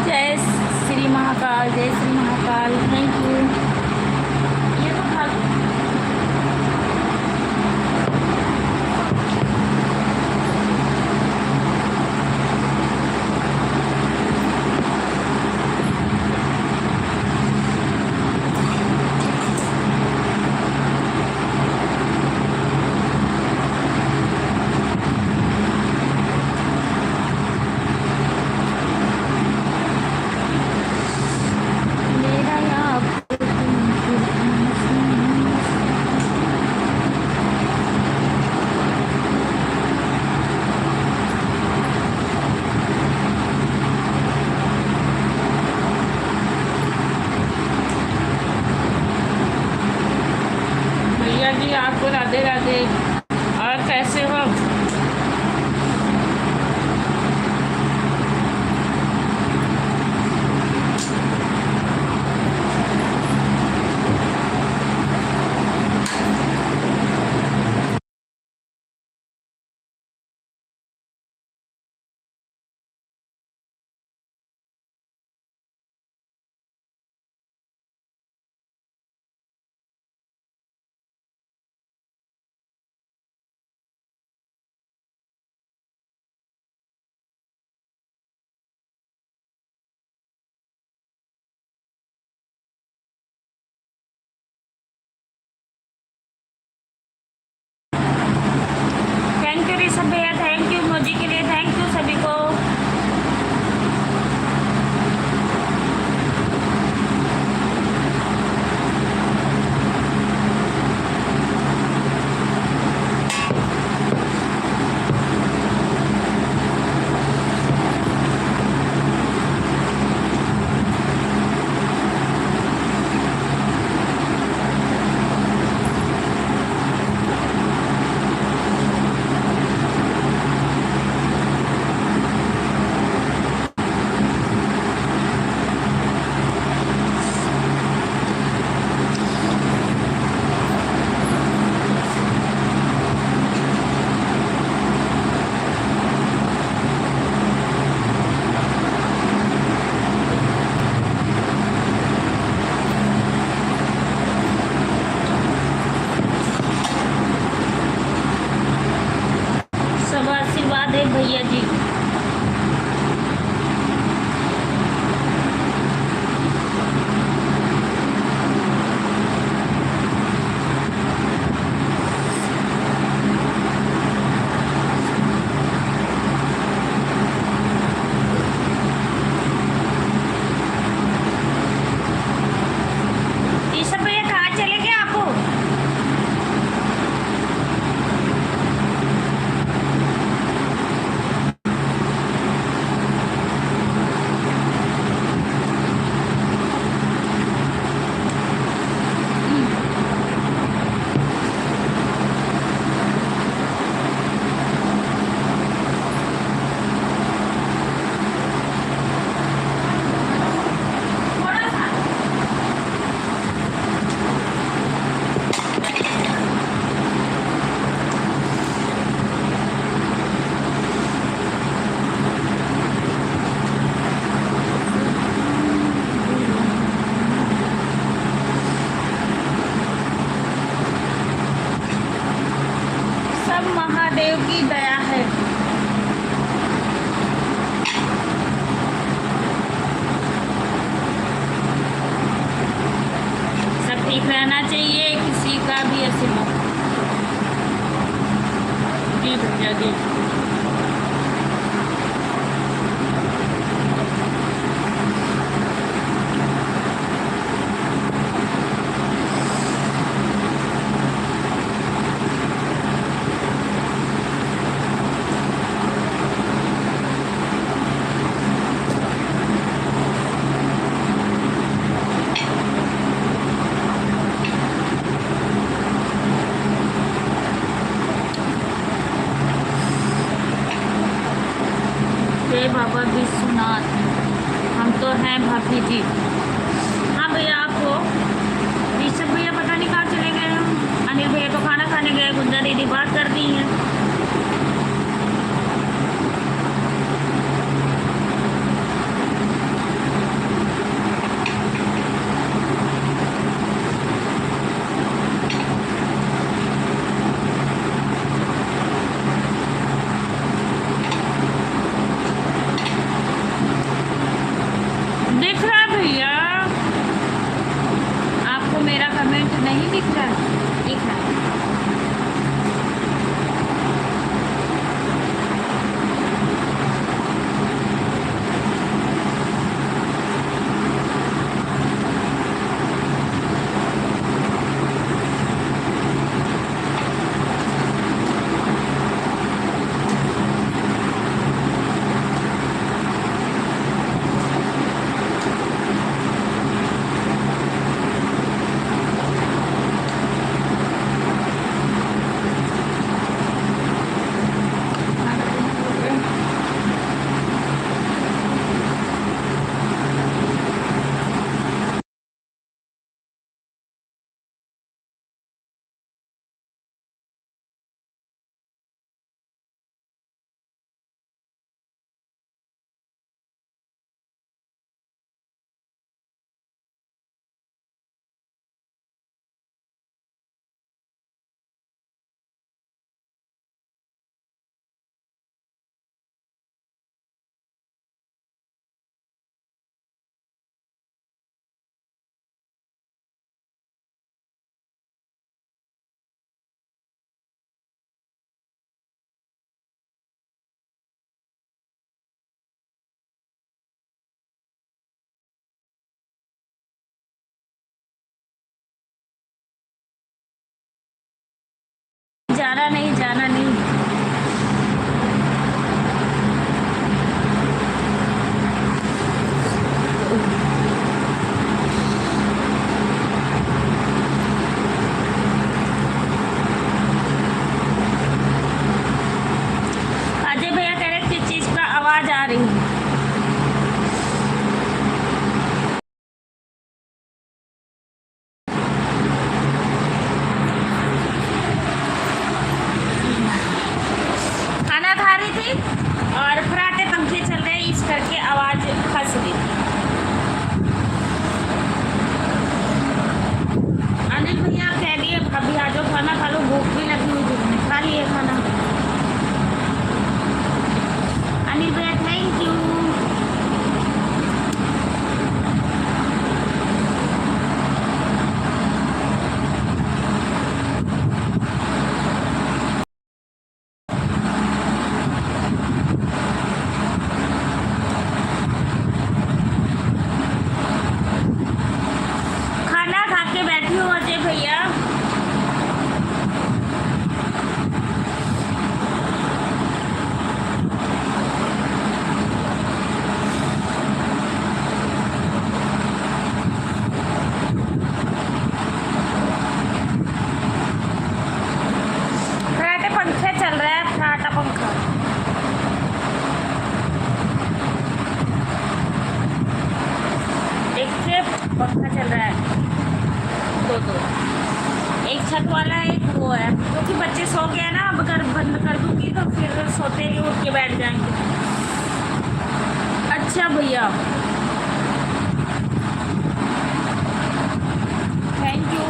S1: जय श्री महाकाल, जय श्री महाकाल। Thank you. ये तो खा लो। मेरा भैया जी आपको राधे राधे। और कैसे हो? देव की दया है। सब ठीक रहना चाहिए, किसी का भी ऐसे मत। जी भैया जी। जय बाबा विश्वनाथ। हम तो हैं भाभी जी। हाँ भैया, आपको ऋषभ भैया पता नहीं कहाँ चले गए हैं। अनिल भैया तो खाना खाने गए, गुंजा दीदी बात कर रही है। दिख रहा है भैया आपको मेरा कमेंट नहीं दिख रहा है? दिख रहा है। जाना नहीं, जाना नहीं। अजय भैया कह रहे किस चीज का आवाज आ रही है? खाना खा रही थी और फराटे पंखे चल रहे हैं, इस करके आवाज फंस रही थी। अनिल भैया कह दिए अभी आ जाओ, खाना खा लो, भूख भी लगी हुई थी, खा लिए खाना। अनिल भैया थैंक यू। खाना खा के बैठी हूँ अजय भैया। फराटे पंखे चल रहा है, फराटा पंखा। देखिए पंखा चल रहा है, दो एक छत वाला है, एक वो है, क्योंकि बच्चे सो गए ना। अब अगर बंद कर दूंगी तो फिर सोते ही उठ के बैठ जाएंगे। अच्छा भैया थैंक यू।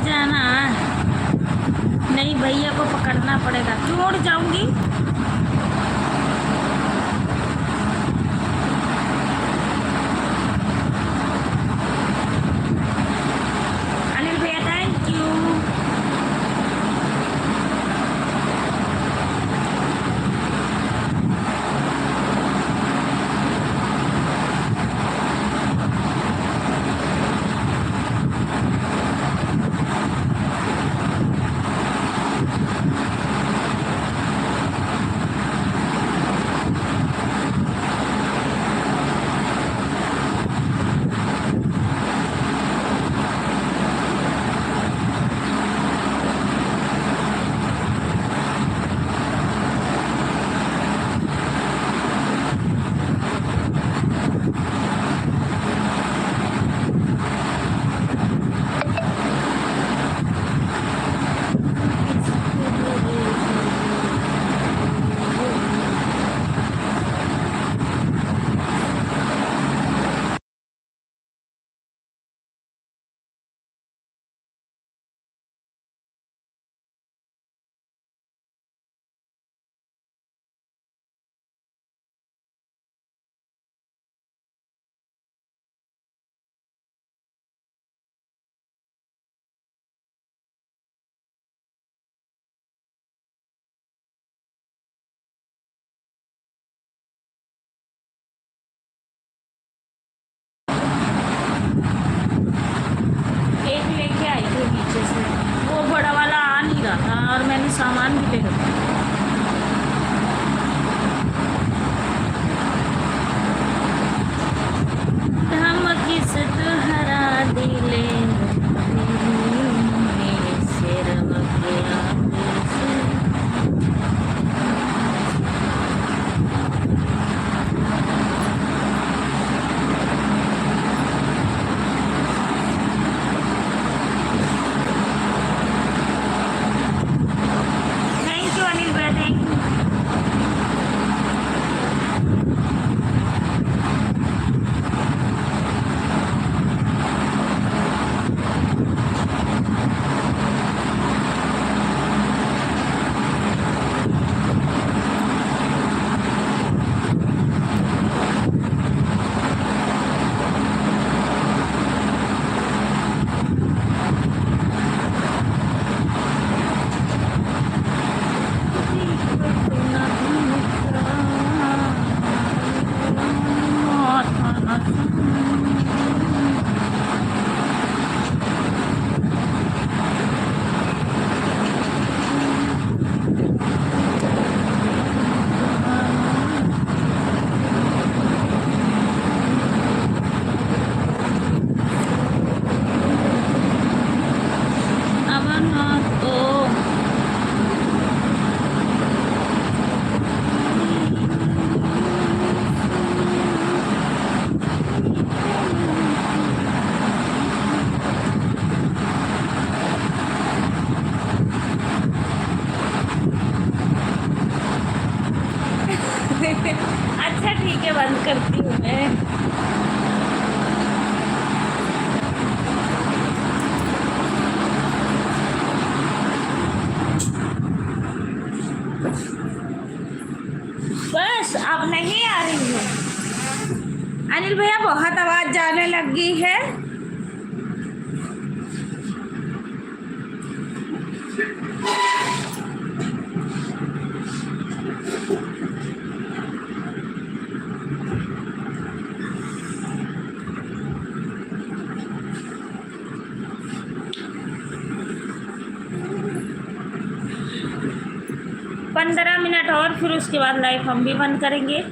S1: जाना नहीं, भैया को पकड़ना पड़ेगा। क्यों उड़ जाऊंगी? अनिल भैया थैंक यू। एक लेके आई थी नीचे से, वो बड़ा वाला आ नहीं रहा था और मैंने सामान भी ले रखा। हम किस तुहरा दिले मेरे सिर के आगे से। थैंक यू अनिल भाई, थैंक यू। अब ना तो अच्छा ठीक है, बंद करती हूँ मैं। बस अब नहीं आ रही है। अनिल भैया बहुत आवाज जाने लगी है। पंद्रह मिनट और फिर उसके बाद लाइव हम भी बंद करेंगे।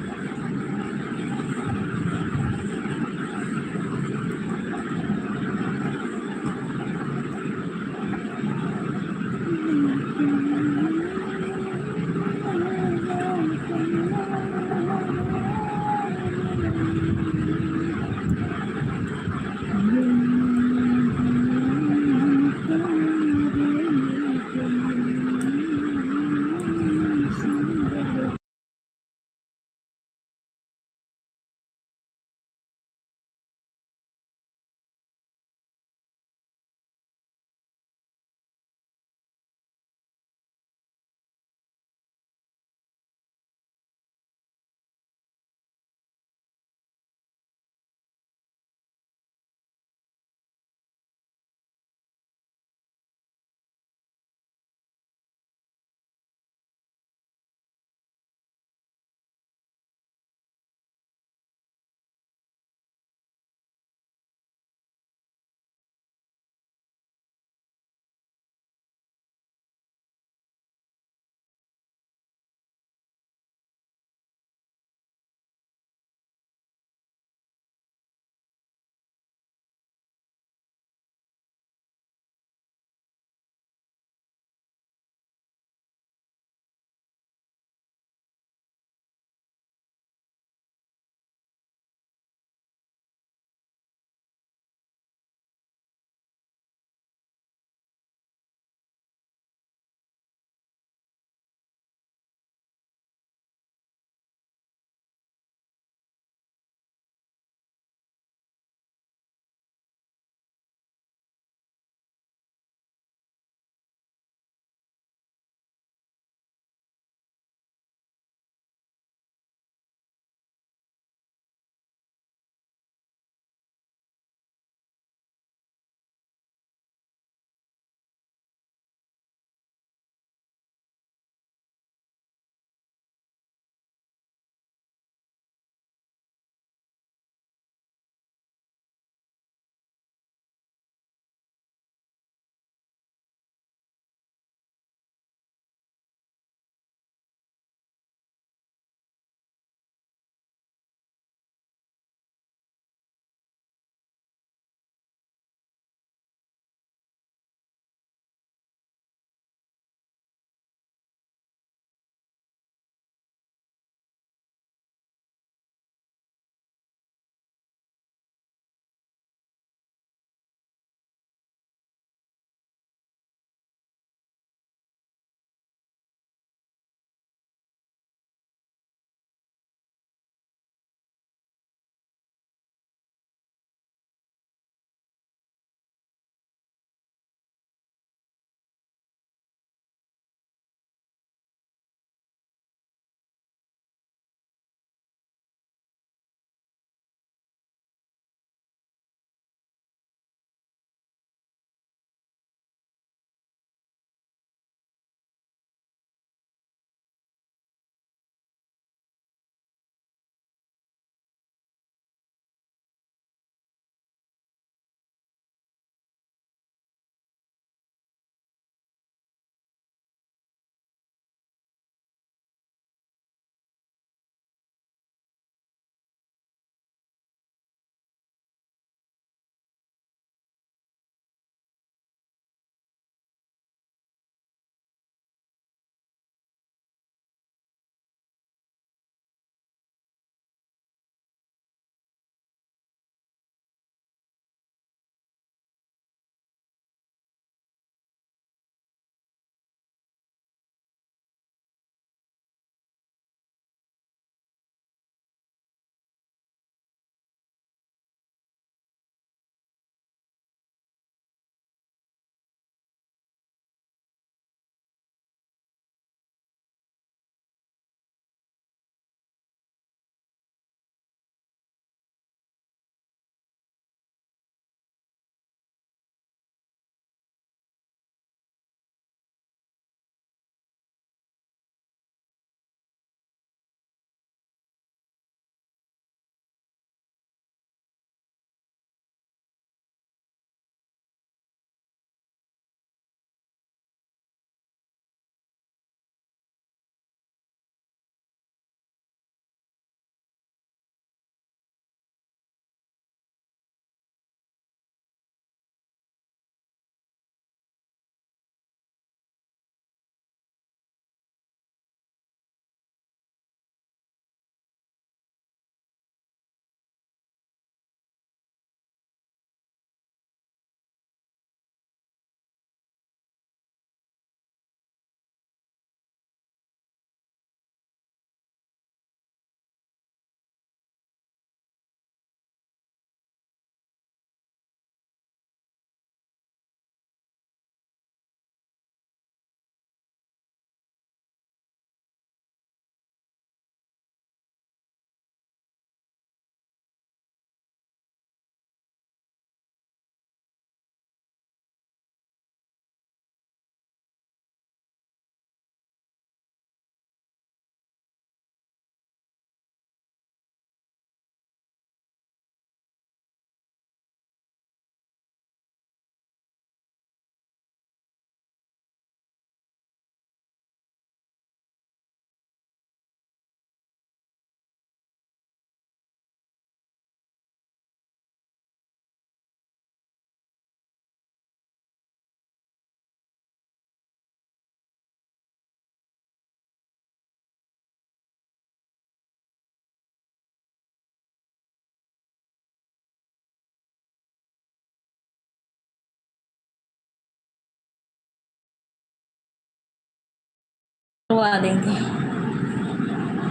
S1: करवा देंगे।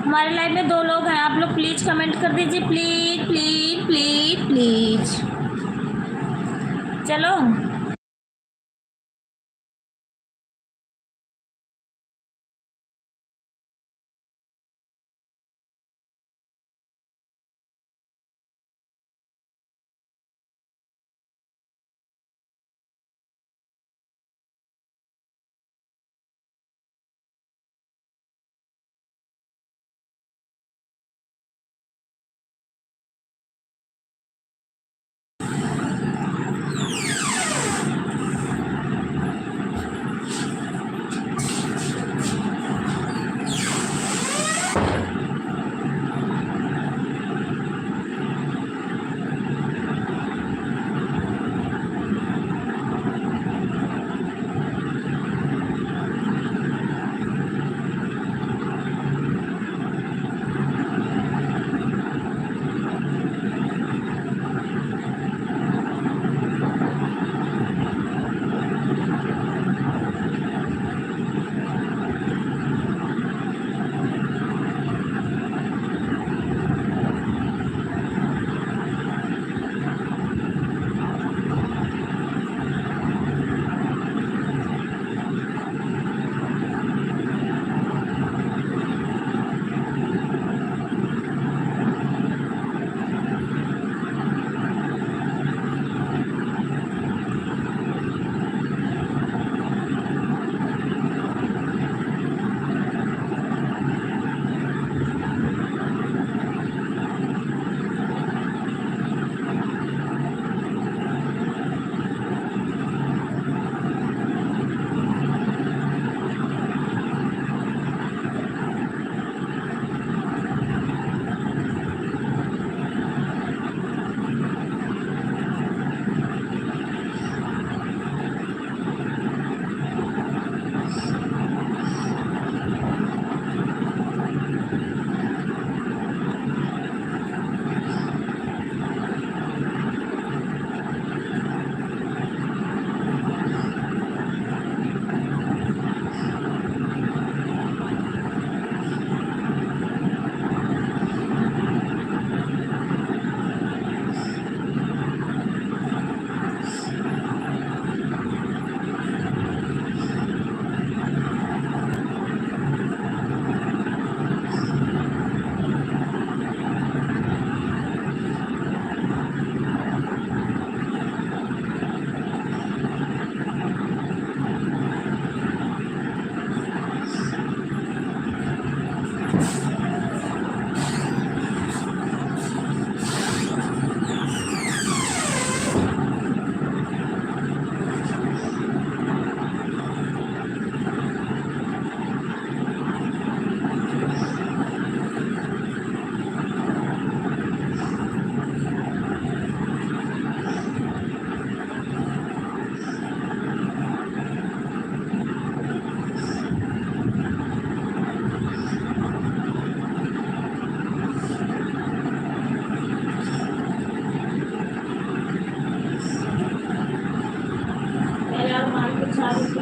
S1: हमारे लाइव में 2 लोग हैं, आप लोग प्लीज कमेंट कर दीजिए, प्लीज प्लीज प्लीज प्लीज। चलो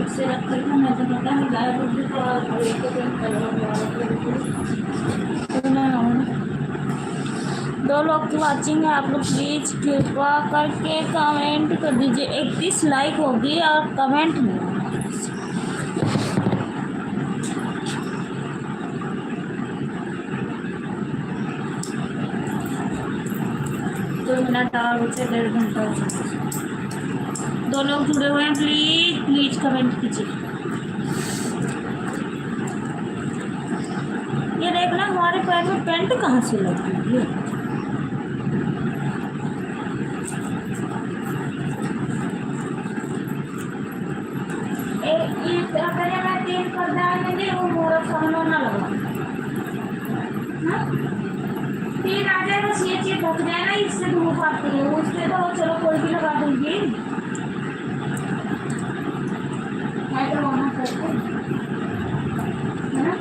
S1: से रखते थे, मैं तो पता नहीं लाया तो 2 लोग की वॉचिंग है, आप लोग प्लीज कृपा करके कमेंट कर दीजिए। 31 लाइक होगी और कमेंट नहीं होगा। 2 मिनट और उसे 1.5 घंटा हो सकता। 2 लोग जुड़े हुए हैं, प्लीज प्लीज कमेंट कीजिए। ये देखना हमारे पैर में पेंट कहाँ से लगी है। तेल कर डालेंगे वो मोरा सामने ना लगा। तेल आ जाए बस ये चीज ढक जाए ना, इससे धूप आती है उससे तो चलो कोई भी लगा देंगे। तो वहाँ करते है ना।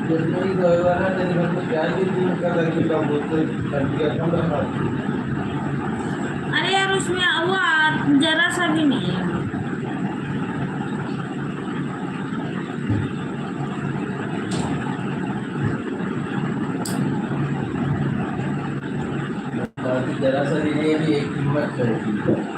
S2: जनवरी का होएगा ना तेरे घर को प्याज भी नहीं का करके का बोलते करके अपन रखा।
S1: अरे यार उसमें वो जरा सा भी नहीं है।
S2: बाकी जरा सा भी नहीं है कि एक कीमत करेगी।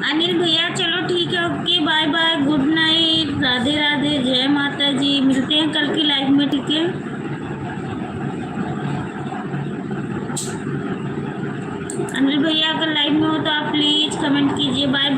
S1: अनिल भैया चलो ठीक है, okay bye bye, good night, Radhe Radhe, जय माता जी। मिलते हैं कल की लाइव में, ठीक है। अनिल भैया अगर लाइव में हो तो आप प्लीज कमेंट कीजिए। बाय।